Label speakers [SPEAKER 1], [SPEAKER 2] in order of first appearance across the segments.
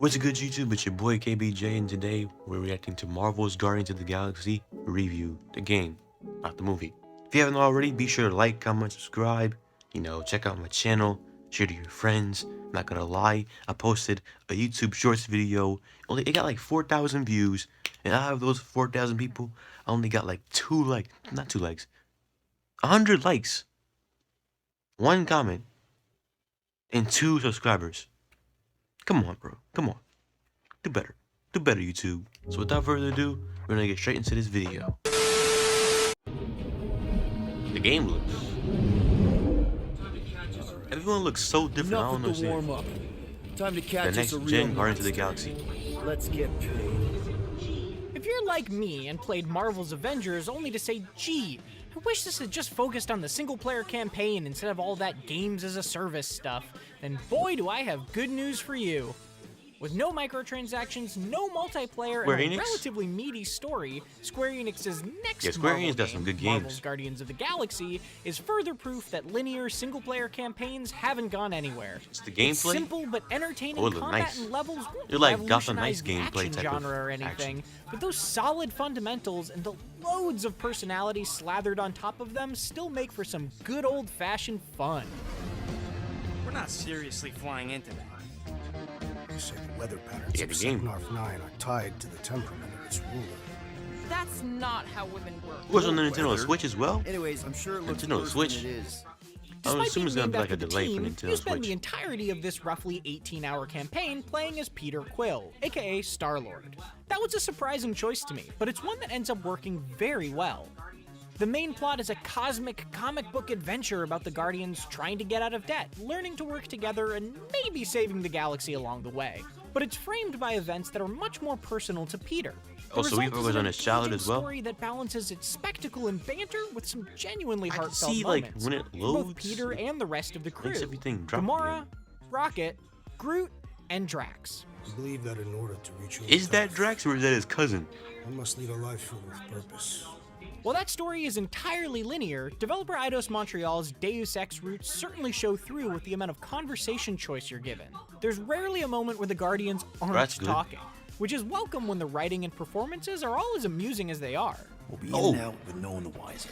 [SPEAKER 1] What's good, YouTube? It's your boy KBJ, and today we're reacting to Marvel's Guardians of the Galaxy review, the game, not the movie. If you haven't already, be sure to like, comment, subscribe, check out my channel, share to your friends. I'm not gonna lie, I posted a YouTube Shorts video, it got like 4,000 views, and out of those 4,000 people, I only got like 100 likes, 1 comment, and 2 subscribers. Come on, bro. Come on. Do better. Do better, YouTube. So without further ado, we're gonna get straight into this video. The game looks... Everyone looks so different. I don't know.
[SPEAKER 2] Warm up. Time to catch
[SPEAKER 1] the next gen Guardians of the Galaxy.
[SPEAKER 2] Let's get paid.
[SPEAKER 3] If you're like me and played Marvel's Avengers only to say, gee, I wish this had just focused on the single-player campaign instead of all that games-as-a-service stuff, then boy do I have good news for you. With no microtransactions, no multiplayer, and a relatively meaty story, Square Enix's next Marvel game, Marvel's Guardians of the Galaxy, is further proof that linear single-player campaigns haven't gone anywhere.
[SPEAKER 1] It's the gameplay.
[SPEAKER 3] It's simple but entertaining combat and levels won't
[SPEAKER 1] like
[SPEAKER 3] revolutionize the action genre or anything, but those solid fundamentals and the loads of personality slathered on top of them still make for some good old-fashioned fun.
[SPEAKER 4] We're not seriously flying into that.
[SPEAKER 5] They say the weather patterns of Seknarf 9 are tied to the temperament of its ruler.
[SPEAKER 6] That's not how women work.
[SPEAKER 1] It was on the Nintendo Switch as well?
[SPEAKER 2] Anyways, I'm sure it looks
[SPEAKER 1] Nintendo Switch.
[SPEAKER 2] It is.
[SPEAKER 1] I assume it's gonna be like a delay for Nintendo Switch.
[SPEAKER 3] You spend the entirety of this roughly 18-hour campaign playing as Peter Quill, aka Star-Lord. That was a surprising choice to me, but it's one that ends up working very well. The main plot is a cosmic comic book adventure about the Guardians trying to get out of debt, learning to work together, and maybe saving the galaxy along the way. But it's framed by events that are much more personal to Peter.
[SPEAKER 1] Oh, so we focus on his childhood as well?
[SPEAKER 3] Story that balances its spectacle and banter with some genuinely heartfelt
[SPEAKER 1] moments.
[SPEAKER 3] Like
[SPEAKER 1] when it loads,
[SPEAKER 3] both Peter and the rest of the crew.
[SPEAKER 1] Gamora,
[SPEAKER 3] Rocket, Groot, and Drax.
[SPEAKER 5] I believe that in order to reach your
[SPEAKER 1] Is that Drax or is that his cousin?
[SPEAKER 5] One must lead a life filled with purpose.
[SPEAKER 3] While that story is entirely linear, developer Eidos Montreal's Deus Ex roots certainly show through with the amount of conversation choice you're given. There's rarely a moment where the Guardians aren't talking, which is welcome when the writing and performances are all as amusing as they are.
[SPEAKER 2] We'll be in and out with no one the wiser.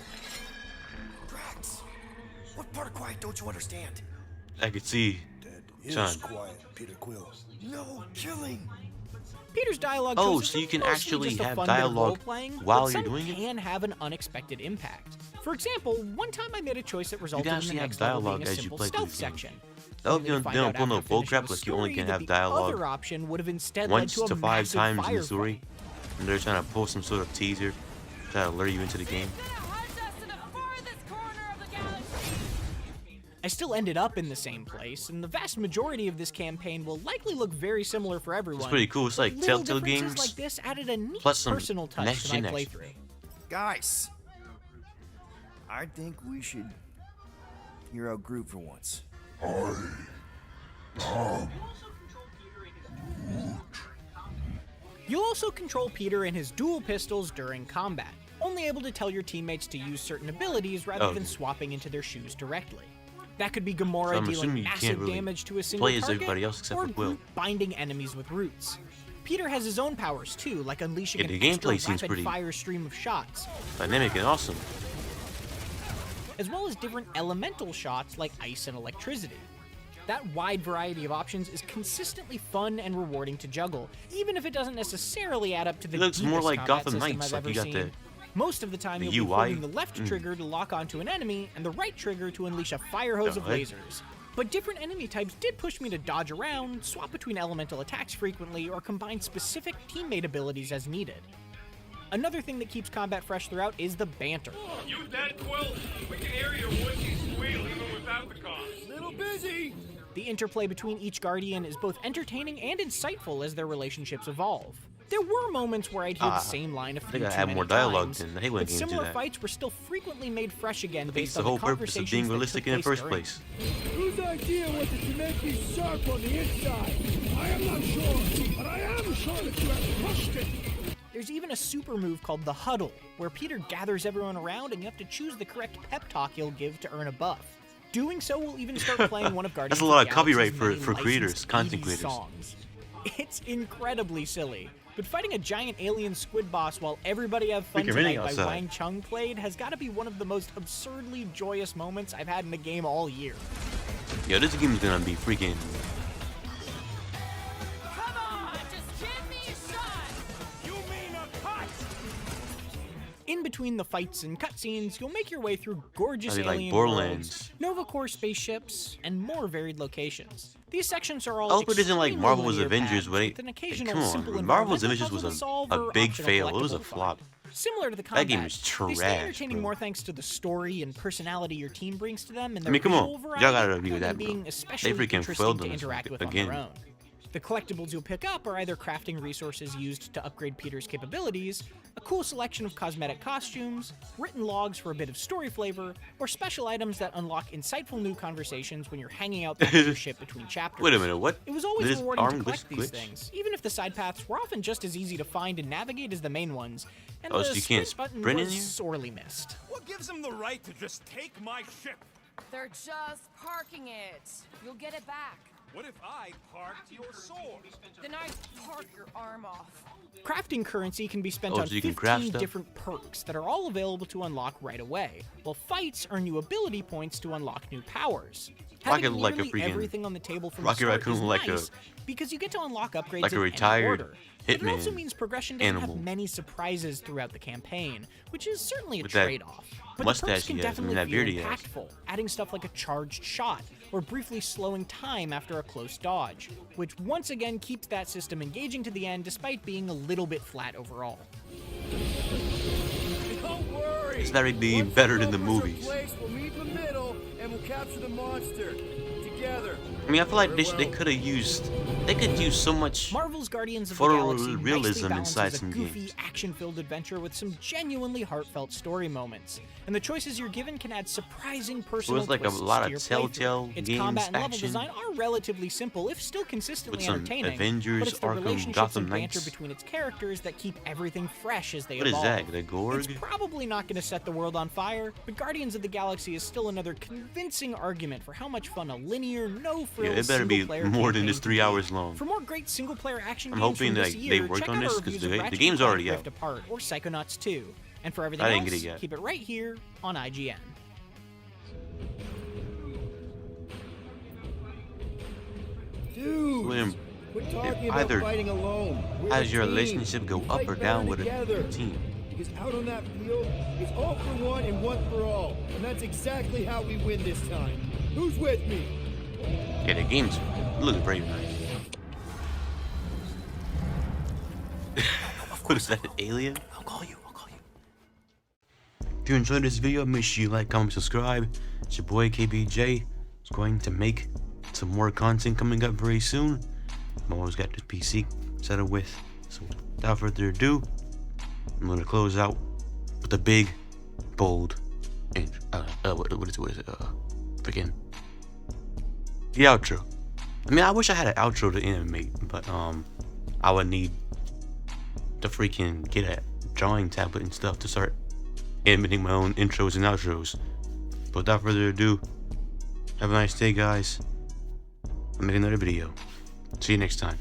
[SPEAKER 2] Drax, what part of quiet don't you understand?
[SPEAKER 1] I could see
[SPEAKER 5] Dead is quiet, Peter Quill.
[SPEAKER 2] No killing.
[SPEAKER 3] Peter's dialogue
[SPEAKER 1] so you can actually have dialogue while you're doing it?
[SPEAKER 3] Can have an unexpected impact. For example, one time I made a choice that resulted in the next
[SPEAKER 1] dialogue
[SPEAKER 3] level being a simple stealth section.
[SPEAKER 1] Oh, they don't pull no bullcrap, like you only can have dialogue
[SPEAKER 3] other option would have instead
[SPEAKER 1] once
[SPEAKER 3] led to
[SPEAKER 1] to 5 times in the story, and they're trying to pull some sort of teaser, try to lure you into the game.
[SPEAKER 3] I still ended up in the same place, and the vast majority of this campaign will likely look very similar for everyone.
[SPEAKER 1] It's pretty cool. It's like Telltale games
[SPEAKER 3] like this added a neat
[SPEAKER 1] plus some
[SPEAKER 3] personal touch to my playthrough.
[SPEAKER 2] Guys, I think we should hear out Groot for once.
[SPEAKER 3] You'll also control Peter and his dual pistols during combat, only able to tell your teammates to use certain abilities rather than swapping into their shoes directly. That could be Gamora dealing massive damage to a single target, or Groot binding enemies with roots. Peter has his own powers too, like unleashing an extra rapid-fire stream of shots.
[SPEAKER 1] Dynamic and awesome.
[SPEAKER 3] As well as different elemental shots like ice and electricity. That wide variety of options is consistently fun and rewarding to juggle, even if it doesn't necessarily add up to the deepest
[SPEAKER 1] more like
[SPEAKER 3] combat
[SPEAKER 1] Gotham
[SPEAKER 3] system
[SPEAKER 1] Knights,
[SPEAKER 3] I've ever seen. Most of the time, you'll be holding the left trigger to lock onto an enemy, and the right trigger to unleash a fire hose of lasers. But different enemy types did push me to dodge around, swap between elemental attacks frequently, or combine specific teammate abilities as needed. Another thing that keeps combat fresh throughout is the banter.
[SPEAKER 7] You dead, Quill? We can hear your woodsy squeal even without the cost.
[SPEAKER 2] Little busy!
[SPEAKER 3] The interplay between each Guardian is both entertaining and insightful as their relationships evolve. There were moments where I'd hear the same line a few too many times, but similar fights were still frequently made fresh again based on the conversations being realistic in the first place.
[SPEAKER 7] Whose idea was it to make me sharp on the inside? I am not sure, but I am sure that you have pushed it.
[SPEAKER 3] There's even a super move called the Huddle, where Peter gathers everyone around and you have to choose the correct pep talk he'll give to earn a buff. Doing so will even start playing one of Guardians
[SPEAKER 1] That's a lot of
[SPEAKER 3] Galaxy's
[SPEAKER 1] copyright for creators, content creators.
[SPEAKER 3] songs. It's incredibly silly. But fighting a giant alien squid boss while everybody have fun
[SPEAKER 1] Freaking raining
[SPEAKER 3] tonight by
[SPEAKER 1] outside.
[SPEAKER 3] Wang Chung played has got to be one of the most absurdly joyous moments I've had in a game all year.
[SPEAKER 1] Yo, this game is gonna be freaking.
[SPEAKER 6] Come on, just give me a shot.
[SPEAKER 7] You mean a cut?
[SPEAKER 3] In between the fights and cutscenes, you'll make your way through gorgeous
[SPEAKER 1] Are they like
[SPEAKER 3] alien
[SPEAKER 1] Borderlands?
[SPEAKER 3] worlds, Nova Corps spaceships, and more varied locations. These sections are all
[SPEAKER 1] I hope it isn't like
[SPEAKER 3] extremely
[SPEAKER 1] Marvel's
[SPEAKER 3] linear
[SPEAKER 1] Avengers,
[SPEAKER 3] paths
[SPEAKER 1] where
[SPEAKER 3] with an
[SPEAKER 1] they
[SPEAKER 3] occasional
[SPEAKER 1] come
[SPEAKER 3] simple
[SPEAKER 1] on. Marvel's
[SPEAKER 3] environmental
[SPEAKER 1] Avengers was
[SPEAKER 3] puzzle to solve
[SPEAKER 1] a
[SPEAKER 3] or
[SPEAKER 1] big
[SPEAKER 3] optional
[SPEAKER 1] fail. It was a
[SPEAKER 3] collectible fun.
[SPEAKER 1] flop.
[SPEAKER 3] Similar to the combat,
[SPEAKER 1] game is
[SPEAKER 3] they stay
[SPEAKER 1] trash,
[SPEAKER 3] entertaining
[SPEAKER 1] bro.
[SPEAKER 3] more thanks to the story and personality your team brings to them, and
[SPEAKER 1] I
[SPEAKER 3] their
[SPEAKER 1] mean, come
[SPEAKER 3] visual
[SPEAKER 1] on.
[SPEAKER 3] variety,
[SPEAKER 1] Y'all gotta agree with
[SPEAKER 3] rather
[SPEAKER 1] that,
[SPEAKER 3] than
[SPEAKER 1] bro.
[SPEAKER 3] being
[SPEAKER 1] They
[SPEAKER 3] especially
[SPEAKER 1] freaking
[SPEAKER 3] interesting
[SPEAKER 1] failed
[SPEAKER 3] to
[SPEAKER 1] on this
[SPEAKER 3] interact with
[SPEAKER 1] again.
[SPEAKER 3] on their own. The collectibles you'll pick up are either crafting resources used to upgrade Peter's capabilities, a cool selection of cosmetic costumes, written logs for a bit of story flavor, or special items that unlock insightful new conversations when you're hanging out the your ship between chapters.
[SPEAKER 1] Wait a minute, what?
[SPEAKER 3] It was always
[SPEAKER 1] This
[SPEAKER 3] rewarding to
[SPEAKER 1] arm
[SPEAKER 3] collect these
[SPEAKER 1] glitch?
[SPEAKER 3] things, even if the side paths were often just as easy to find and navigate as the main ones, and
[SPEAKER 1] Oh,
[SPEAKER 3] the
[SPEAKER 1] so you can't
[SPEAKER 3] sprint button
[SPEAKER 1] sprint in
[SPEAKER 3] was
[SPEAKER 1] here?
[SPEAKER 3] sorely missed.
[SPEAKER 7] What gives them the right to just take my ship?
[SPEAKER 6] They're just parking it. You'll get it back.
[SPEAKER 7] What if I parked your sword?
[SPEAKER 6] Then I park your arm off.
[SPEAKER 3] Crafting currency can be spent
[SPEAKER 1] Oh,
[SPEAKER 3] on
[SPEAKER 1] so you can craft
[SPEAKER 3] 15
[SPEAKER 1] stuff?
[SPEAKER 3] different perks that are all available to unlock right away, while fights earn you ability points to unlock new powers.
[SPEAKER 1] Rocket
[SPEAKER 3] Having
[SPEAKER 1] like a
[SPEAKER 3] nearly
[SPEAKER 1] freaking-
[SPEAKER 3] everything on the table from
[SPEAKER 1] Rocket
[SPEAKER 3] the start
[SPEAKER 1] Raccoon
[SPEAKER 3] is
[SPEAKER 1] like a-
[SPEAKER 3] nice because you get to unlock upgrades
[SPEAKER 1] like a
[SPEAKER 3] in any
[SPEAKER 1] retired
[SPEAKER 3] order. But it also
[SPEAKER 1] hitman
[SPEAKER 3] means progression doesn't
[SPEAKER 1] animal.
[SPEAKER 3] have many surprises throughout the campaign, which is certainly a
[SPEAKER 1] With that
[SPEAKER 3] trade-off. But the
[SPEAKER 1] mustache
[SPEAKER 3] perks
[SPEAKER 1] he
[SPEAKER 3] can
[SPEAKER 1] has, I
[SPEAKER 3] definitely
[SPEAKER 1] mean, that
[SPEAKER 3] feel
[SPEAKER 1] beard he has.
[SPEAKER 3] impactful, adding stuff like a charged shot, or briefly slowing time after a close dodge, which once again keeps that system engaging to the end despite being a little bit flat overall.
[SPEAKER 7] Don't worry.
[SPEAKER 1] It's gotta be
[SPEAKER 7] Once
[SPEAKER 1] better
[SPEAKER 7] the
[SPEAKER 1] than the
[SPEAKER 7] rovers are
[SPEAKER 1] movies.
[SPEAKER 7] placed, we'll meet in the middle and we'll capture the monster together.
[SPEAKER 1] I mean, I feel like they could have used. They could use so much.
[SPEAKER 3] Marvel's Guardians of the
[SPEAKER 1] Photorealism
[SPEAKER 3] Galaxy nicely
[SPEAKER 1] inside
[SPEAKER 3] balances
[SPEAKER 1] some
[SPEAKER 3] a goofy,
[SPEAKER 1] games.
[SPEAKER 3] action-filled adventure with some genuinely heartfelt story moments, and the choices you're given can add surprising personal
[SPEAKER 1] like a
[SPEAKER 3] twists
[SPEAKER 1] lot
[SPEAKER 3] to
[SPEAKER 1] of
[SPEAKER 3] your
[SPEAKER 1] Telltale
[SPEAKER 3] playthrough. Its
[SPEAKER 1] games
[SPEAKER 3] combat and level
[SPEAKER 1] action
[SPEAKER 3] design are relatively simple, if still consistently
[SPEAKER 1] with some
[SPEAKER 3] entertaining.
[SPEAKER 1] Avengers,
[SPEAKER 3] but it's the
[SPEAKER 1] Arkham,
[SPEAKER 3] relationships
[SPEAKER 1] Gotham
[SPEAKER 3] and banter
[SPEAKER 1] Knights.
[SPEAKER 3] between its characters that keep everything fresh as they
[SPEAKER 1] What is
[SPEAKER 3] evolve.
[SPEAKER 1] that? The Gorg?
[SPEAKER 3] It's probably not going to set the world on fire, but Guardians of the Galaxy is still another convincing argument for how much fun a linear, no-frills
[SPEAKER 1] Yeah, it better be
[SPEAKER 3] single-player
[SPEAKER 1] more than
[SPEAKER 3] campaign
[SPEAKER 1] just 3
[SPEAKER 3] can be.
[SPEAKER 1] hours long.
[SPEAKER 3] For more great single-player action
[SPEAKER 1] I'm
[SPEAKER 3] games
[SPEAKER 1] hoping
[SPEAKER 3] from this
[SPEAKER 1] that
[SPEAKER 3] year,
[SPEAKER 1] they worked
[SPEAKER 3] check
[SPEAKER 1] on
[SPEAKER 3] out
[SPEAKER 1] this,
[SPEAKER 3] our
[SPEAKER 1] 'cause
[SPEAKER 3] reviews
[SPEAKER 1] the
[SPEAKER 3] of
[SPEAKER 1] game- the
[SPEAKER 3] Ratchet
[SPEAKER 1] game's
[SPEAKER 3] and
[SPEAKER 1] already
[SPEAKER 3] Clank
[SPEAKER 1] out.
[SPEAKER 3] Rift Apart or Psychonauts 2. And for everything
[SPEAKER 1] I didn't
[SPEAKER 3] else,
[SPEAKER 1] get it yet.
[SPEAKER 3] keep it right here on IGN.
[SPEAKER 7] Dude,
[SPEAKER 1] William,
[SPEAKER 7] quit talking
[SPEAKER 1] either
[SPEAKER 7] about fighting alone. We're
[SPEAKER 1] How does
[SPEAKER 7] a
[SPEAKER 1] your
[SPEAKER 7] team.
[SPEAKER 1] relationship go
[SPEAKER 7] We
[SPEAKER 1] up
[SPEAKER 7] fight
[SPEAKER 1] or
[SPEAKER 7] better
[SPEAKER 1] down with
[SPEAKER 7] together.
[SPEAKER 1] a team?
[SPEAKER 7] Because out on that field, it's all for one and one for all. And that's exactly how we win this time. Who's with me?
[SPEAKER 1] Yeah, the game's looks very nice. What is that, an alien? I'll call you. If you enjoyed this video, make sure you like, comment, subscribe. It's your boy KBJ. It's going to make some more content coming up very soon. I've always got this PC set up with. So without further ado, I'm gonna close out with a big, bold, and what is it? Freaking the outro. I mean, I wish I had an outro to animate, but I would need to freaking get a drawing tablet and stuff to start animating my own intros and outros. But without further ado, have a nice day, guys. I'll make another video. See you next time.